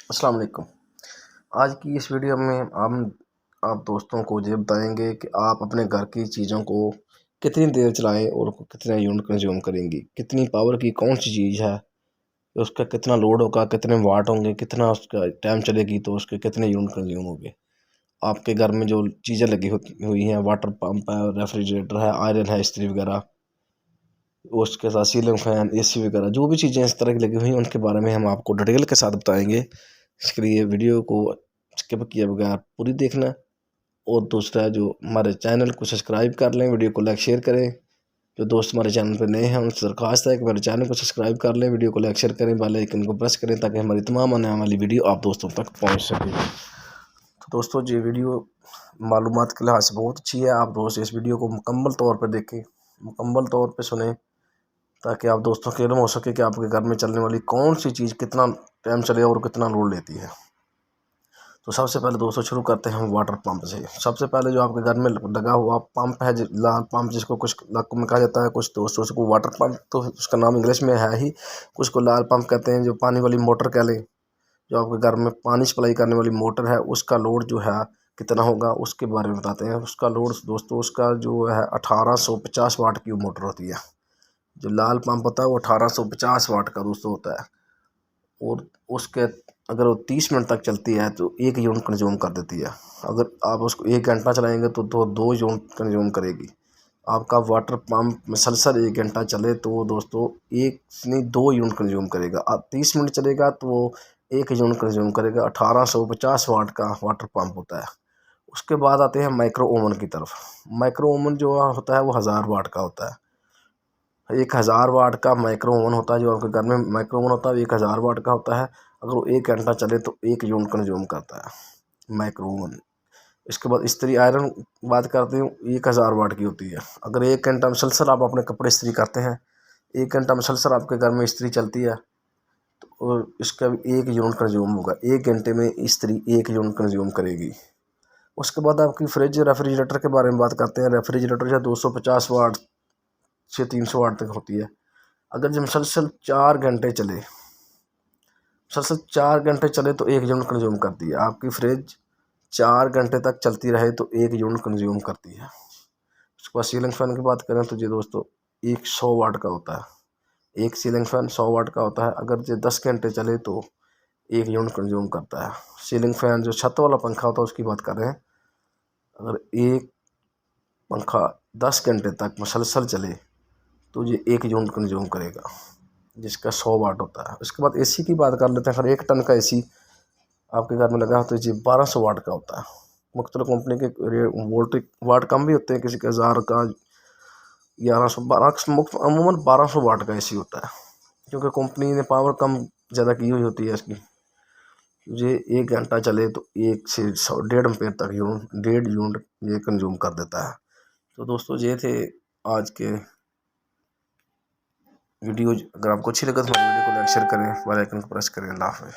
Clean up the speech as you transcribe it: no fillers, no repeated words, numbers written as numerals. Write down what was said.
अस्सलाम वालेकुम। आज की इस वीडियो में हम आप दोस्तों को ये बताएंगे कि आप अपने घर की चीज़ों को कितनी देर चलाएं और कितने यूनिट कंज्यूम करेंगी, कितनी पावर की कौन सी चीज़ है, उसका कितना लोड होगा, कितने वाट होंगे, कितना उसका टाइम चलेगी, तो उसके कितने यूनिट कंज्यूम होंगे। आपके घर में जो चीज़ें लगी होती हुई हैं, वाटर पंप है, रेफ्रिजरेटर है, आयरन है, इस्त्री वगैरह, उसके साथ सीलिंग फैन, एसी वगैरह, जो भी चीज़ें इस तरह की लगी हुई हैं उनके बारे में हम आपको डिटेल के साथ बताएंगे। इसके लिए वीडियो को स्किप किए बगैर पूरी देखना। और दूसरा, जो हमारे चैनल को सब्सक्राइब कर लें, वीडियो को लाइक शेयर करें। जो दोस्त हमारे चैनल पर नए हैं उनसे दरख्वास्त है कि हमारे चैनल को सब्सक्राइब कर लें, वीडियो को लाइक शेयर करें, बेल आइकन को प्रेस करें ताकि हमारी तमाम आने वाली वीडियो आप दोस्तों तक पहुंच सके। तो दोस्तों, ये वीडियो मालूमात के लिहाज से बहुत अच्छी है। आप दोस्त इस वीडियो को मुकम्मल तौर पर देखें, मुकम्मल तौर पर सुने, ताकि आप दोस्तों को इल्म हो सके कि आपके घर में चलने वाली कौन सी चीज़ कितना टाइम चले और कितना लोड लेती है। तो सबसे पहले दोस्तों शुरू करते हैं वाटर पंप से। सबसे पहले जो आपके घर में लगा हुआ पंप है, लाल पंप, जिसको कुछ इलाकों में कहा जाता है, कुछ दोस्तों को वाटर पंप, तो उसका नाम इंग्लिश में है ही, कुछ को लाल पंप कहते हैं। जो पानी वाली मोटर कह लें, जो आपके घर में पानी सप्लाई करने वाली मोटर है, उसका लोड जो है कितना होगा उसके बारे में बताते हैं। उसका लोड दोस्तों, उसका जो है 1850 वाट की मोटर होती है। जो लाल पंप होता है वो 1850 वाट का दोस्तों होता है। और उसके अगर वो 30 मिनट तक चलती है तो 1 यूनिट कंज्यूम कर देती है। अगर आप उसको 1 घंटा चलाएंगे तो 2 यूनिट कंज्यूम करेगी। आपका वाटर पंप मुसलसल 1 घंटा चले तो वो दोस्तों एक नहीं 2 यूनिट कंज्यूम करेगा। आप 30 मिनट चलेगा तो वो 1 यूनिट कंज्यूम करेगा। 1850 वाट का वाटर पंप होता है। उसके बाद आते हैं माइक्रो ओवन की तरफ। माइक्रो ओवन जो होता है वो 1000 वाट का होता है। 1000 वाट का माइक्रो ओवन होता है। जो आपके घर में माइक्रो ओवन होता है 1000 वाट का होता है। अगर वो 1 घंटा चले तो 1 यूनिट कंज्यूम करता है माइक्रो ओवन। इसके बाद इस्त्री आयरन बात करते हैं, 1000 वाट की होती है। अगर 1 घंटा मुसलसल आप अपने कपड़े इस्त्री करते हैं, 1 घंटा मुसलसल आपके घर में इस्त्री चलती है, तो और इसका भी 1 यूनिट कंज्यूम होगा। 1 घंटे में इस्त्री 1 यूनिट कंज्यूम करेगी। उसके बाद आपकी फ्रिज रेफ्रिजरेटर के बारे में बात करते हैं। रेफ्रिजरेटर जो 250 वाट से 300 वाट तक होती है। अगर जब मुसलसल 4 घंटे चले, मुसलसल 4 घंटे चले तो 1 यूनिट कंज्यूम करती है। आपकी फ्रिज 4 घंटे तक चलती रहे तो 1 यूनिट कंज्यूम करती है। उसके बाद सीलिंग फैन की बात करें तो ये दोस्तों 100 वाट का होता है। एक सीलिंग फैन 100 वाट का होता है। अगर ये 10 घंटे चले तो 1 यूनिट कंज्यूम करता है। सीलिंग फैन जो छत वाला पंखा होता है उसकी बात कर रहे हैं। अगर एक पंखा 10 घंटे तक मुसलसल चले तो ये 1 यूनिट कंज्यूम करेगा, जिसका 100 वाट होता है। उसके बाद एसी की बात कर लेते हैं। अगर 1 टन का एसी आपके घर में लगा हो तो ये 1200 वाट का होता है। मुख्तलिफ कंपनी के वोल्टेज वाट कम भी होते हैं, किसी का 1000 का, 1100, 1200, अमूमन 1200 वाट का एसी होता है, क्योंकि कंपनी ने पावर कम ज़्यादा की हुई होती है इसकी। ये 1 घंटा चले तो 1 से 1.5 एम्पेयर तक 1.5 यूनिट ये कंज्यूम कर देता है। तो दोस्तों, ये थे आज के वीडियो। अगर आपको अच्छी लगे तो हमारे वीडियो को लाइक शेयर करें, बेल आइकन को प्रेस करें। अल्लाह हाफ़िज़।